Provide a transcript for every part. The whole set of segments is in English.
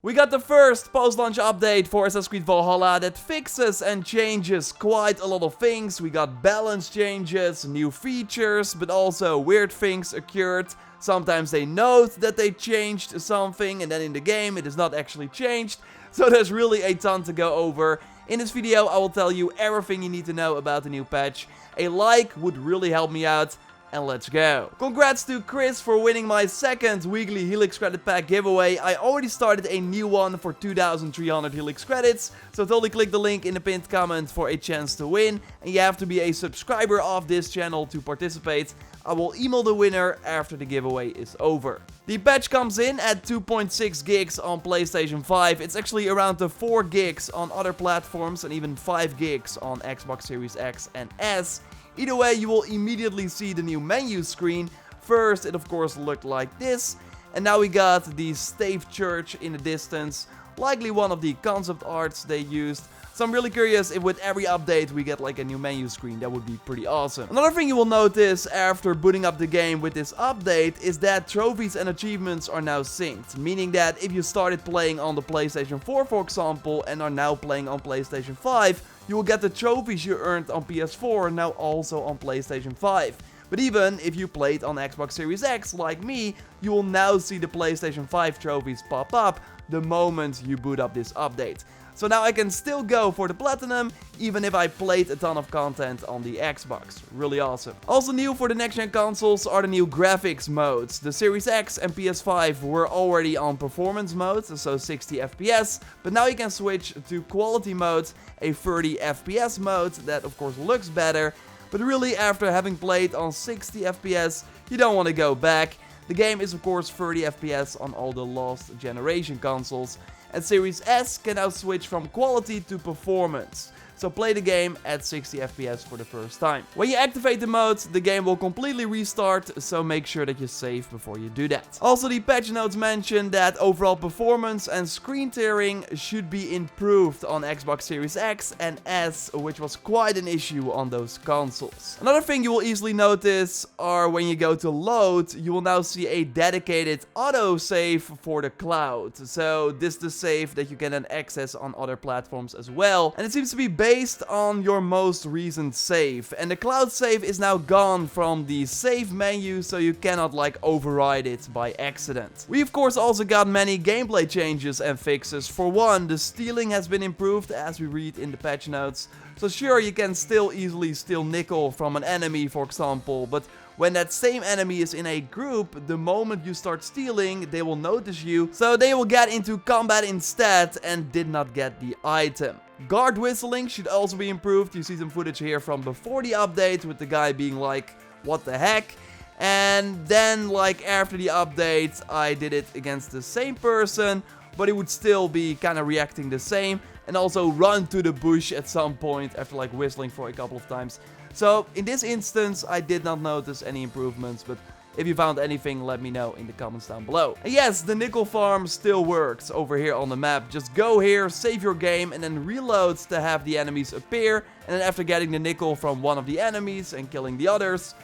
We got the first post-launch update for Assassin's Creed Valhalla that fixes and changes quite a lot of things. We got balance changes, new features, but also weird things occurred. Sometimes they note that they changed something and then in the game it is not actually changed. So there's really a ton to go over. In this video I will tell you everything you need to know about the new patch. A like would really help me out. And let's go. Congrats to Chris for winning my second weekly Helix credit pack giveaway. I already started a new one for 2,300 Helix credits. So totally click the link in the pinned comment for a chance to win. And you have to be a subscriber of this channel to participate. I will email the winner after the giveaway is over. The patch comes in at 2.6 gigs on PlayStation 5. It's actually around the 4 gigs on other platforms and even 5 gigs on Xbox Series X and S. Either way, you will immediately see the new menu screen. First, it of course looked like this. And now we got the stave church in the distance. Likely one of the concept arts they used. So I'm really curious if with every update we get like a new menu screen. That would be pretty awesome. Another thing you will notice after booting up the game with this update is that trophies and achievements are now synced. Meaning that if you started playing on the PlayStation 4, for example, and are now playing on PlayStation 5, you will get the trophies you earned on PS4 now also on PlayStation 5. But even if you played on Xbox Series X like me, you will now see the PlayStation 5 trophies pop up the moment you boot up this update. So now I can still go for the platinum, even if I played a ton of content on the Xbox. Really awesome. Also new for the next-gen consoles are the new graphics modes. The Series X and PS5 were already on performance mode, so 60 FPS. But now you can switch to quality mode, a 30 FPS mode that of course looks better. But really after having played on 60 FPS, you don't want to go back. The game is of course 30 FPS on all the last generation consoles. And Series S can now switch from quality to performance. So play the game at 60 FPS for the first time. When you activate the mode, the game will completely restart, so make sure that you save before you do that. Also, the patch notes mention that overall performance and screen tearing should be improved on Xbox Series X and S, which was quite an issue on those consoles. Another thing you will easily notice are when you go to load, you will now see a dedicated autosave for the cloud. So this is the save that you can then access on other platforms as well. And it seems to be based on your most recent save. And the cloud save is now gone from the save menu, so you cannot like override it by accident. We of course also got many gameplay changes and fixes. For one, the stealing has been improved as we read in the patch notes. So sure, you can still easily steal nickel from an enemy, for example, but when that same enemy is in a group, the moment you start stealing, they will notice you, so they will get into combat instead and did not get the item. Guard whistling should also be improved. You see some footage here from before the update with the guy being like, what the heck? And then like after the update, I did it against the same person, but he would still be kind of reacting the same and also run to the bush at some point after like whistling for a couple of times. So in this instance, I did not notice any improvements, but if you found anything, let me know in the comments down below. And yes, the nickel farm still works over here on the map. Just go here, save your game, and then reload to have the enemies appear. And then after getting the nickel from one of the enemies and killing the others,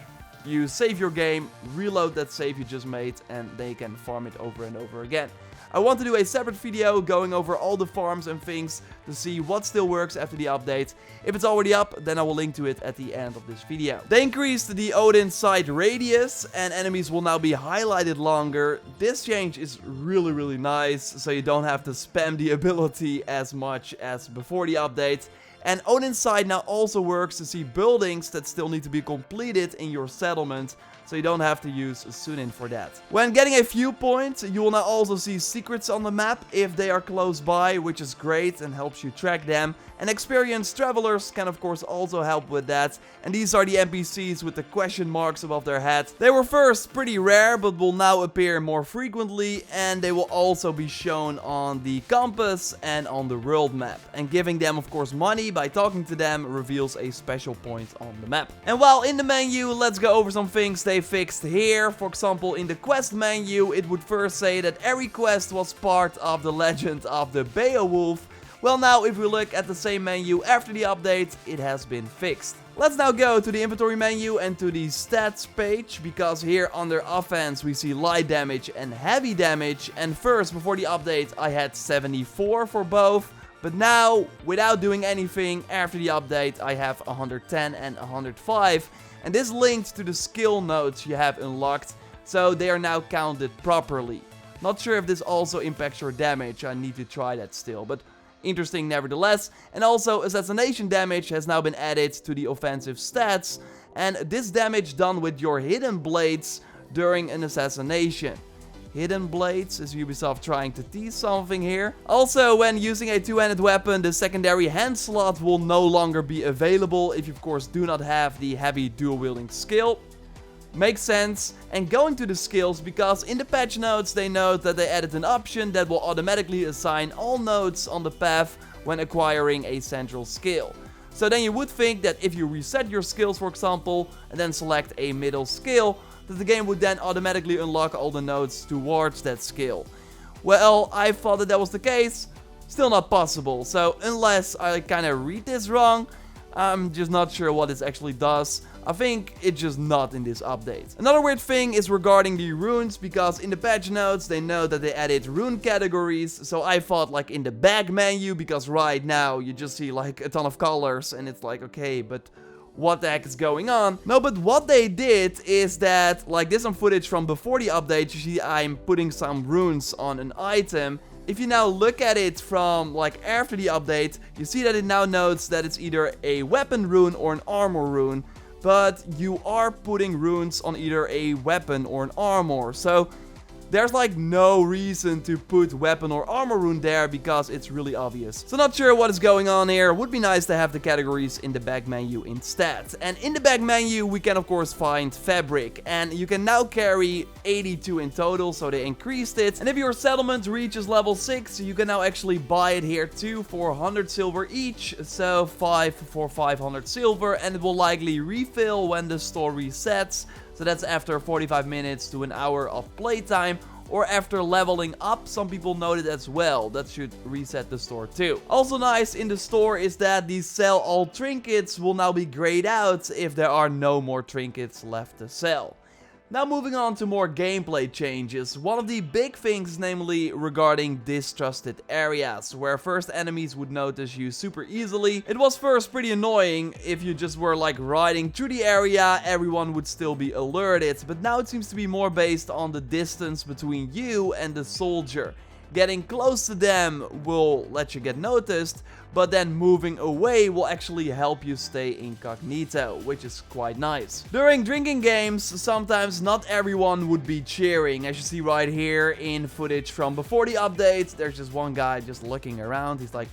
you save your game, reload that save you just made, and then you can farm it over and over again. I want to do a separate video going over all the farms and things to see what still works after the update. If it's already up, then I will link to it at the end of this video. They increased the Odin sight radius and enemies will now be highlighted longer. This change is really nice, so you don't have to spam the ability as much as before the update. And Odin sight now also works to see buildings that still need to be completed in your settlement, so you don't have to use Sunin for that. When getting a viewpoint, you will now also see secrets on the map if they are close by, which is great and helps you track them. And experienced travelers can of course also help with that. And these are the NPCs with the question marks above their head. They were first pretty rare, but will now appear more frequently, and they will also be shown on the compass and on the world map. And giving them of course money by talking to them reveals a special point on the map. And while in the menu, let's go over some things they fixed here. For example, in the quest menu, it would first say that every quest was part of the legend of the Beowulf. Well, now if we look at the same menu after the update, it has been fixed. Let's now go to the inventory menu and to the stats page, because here under offense we see light damage and heavy damage. And first, before the update, I had 74 for both. But now, without doing anything, after the update, I have 110 and 105. And this linked to the skill nodes you have unlocked, so they are now counted properly. Not sure if this also impacts your damage, I need to try that still, but interesting nevertheless. And also, Assassination Damage has now been added to the offensive stats, and this damage done with your hidden blades during an assassination. Hidden blades, is Ubisoft trying to tease something here? Also, when using a two-handed weapon, the secondary hand slot will no longer be available if you of course do not have the heavy dual wielding skill. Makes sense. And going to the skills, because in the patch notes they note that they added an option that will automatically assign all nodes on the path when acquiring a central skill. So then you would think that if you reset your skills, for example, and then select a middle skill, that the game would then automatically unlock all the nodes towards that skill. Well, I thought that was the case. Still not possible. So unless I kind of read this wrong, I'm just not sure what this actually does. I think it's just not in this update. Another weird thing is regarding the runes, because in the patch notes they know that they added Rune Categories. So I thought like in the back menu, because right now you just see like a ton of colors and it's like, okay, but what the heck is going on? No, but what they did is that, like this on footage from before the update, you see I'm putting some runes on an item. If you now look at it from like after the update, you see that it now notes that it's either a weapon rune or an armor rune. But you are putting runes on either a weapon or an armor. So there's like no reason to put weapon or armor rune there, because it's really obvious. So not sure what is going on here. Would be nice to have the categories in the back menu instead. And in the back menu we can of course find fabric, and you can now carry 82 in total, so they increased it. And if your settlement reaches level 6, you can now actually buy it here too for 100 silver each, so 5 for 500 silver, and it will likely refill when the store resets. So that's after 45 minutes to an hour of playtime, or after leveling up. Some people noted as well. That should reset the store too. Also nice in the store is that the sell all trinkets will now be grayed out if there are no more trinkets left to sell. Now moving on to more gameplay changes. One of the big things, namely regarding distrusted areas, where first enemies would notice you super easily. It was first pretty annoying. If you just were like riding through the area, everyone would still be alerted, but now it seems to be more based on the distance between you and the soldier. Getting close to them will let you get noticed, but then moving away will actually help you stay incognito, which is quite nice. During drinking games, sometimes not everyone would be cheering. As you see right here in footage from before the update, there's just one guy just looking around. He's like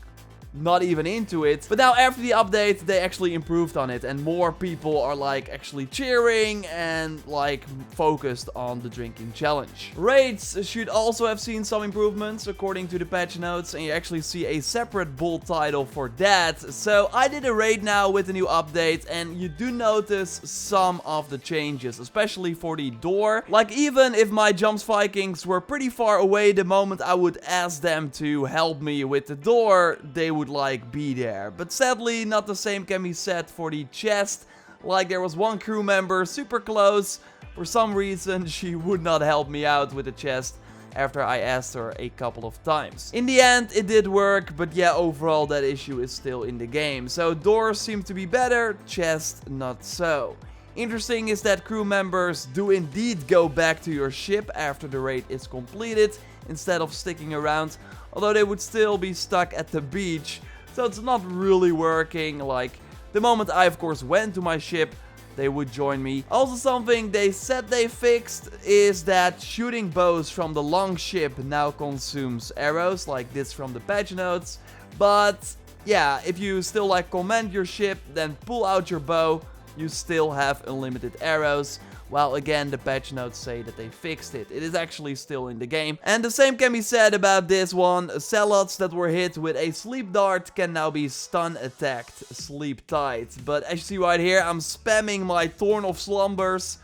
not even into it. But now after the update, they actually improved on it, and more people are like actually cheering and like focused on the drinking challenge. Raids should also have seen some improvements according to the patch notes, and you actually see a separate bold title for that. So I did a raid now with the new update, and you do notice some of the changes, especially for the door. Like even if my jumps Vikings were pretty far away, the moment I would ask them to help me with the door, they would like be there. But sadly not the same can be said for the chest. Like there was one crew member super close. For some reason she would not help me out with the chest after I asked her a couple of times. In the end it did work, but yeah, overall that issue is still in the game. So doors seem to be better, chest not so. Interesting is that crew members do indeed go back to your ship after the raid is completed, instead of sticking around, although they would still be stuck at the beach, so it's not really working. Like, the moment I of course went to my ship, they would join me. Also something they said they fixed is that shooting bows from the long ship now consumes arrows, like this from the patch notes. But yeah, if you still like command your ship, then pull out your bow, you still have unlimited arrows. While again, the patch notes say that they fixed it. It is actually still in the game. And the same can be said about this one. Zealots that were hit with a sleep dart can now be stun attacked, sleep tight. But as you see right here, I'm spamming my Thorn of Slumbers.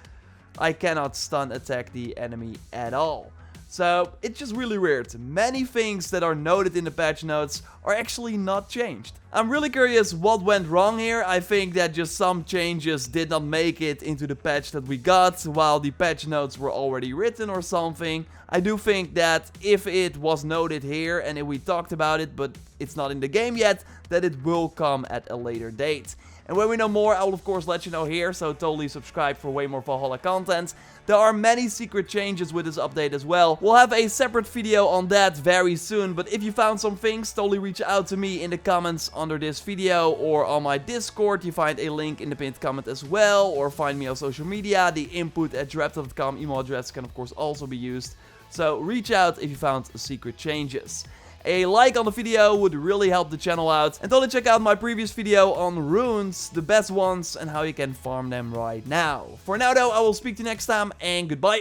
I cannot stun attack the enemy at all. So it's just really weird. Many things that are noted in the patch notes are actually not changed. I'm really curious what went wrong here. I think that just some changes did not make it into the patch that we got, while the patch notes were already written or something. I do think that if it was noted here and if we talked about it, but it's not in the game yet, that it will come at a later date. And when we know more, I will of course let you know here, so totally subscribe for way more Valhalla content. There are many secret changes with this update as well. We'll have a separate video on that very soon, but if you found some things, totally reach out to me in the comments under this video or on my Discord. You find a link in the pinned comment as well, or find me on social media. The input@joraptor.com email address can of course also be used. So reach out if you found secret changes. A like on the video would really help the channel out. And totally check out my previous video on runes, the best ones, and how you can farm them right now. For now though, I will speak to you next time, and goodbye.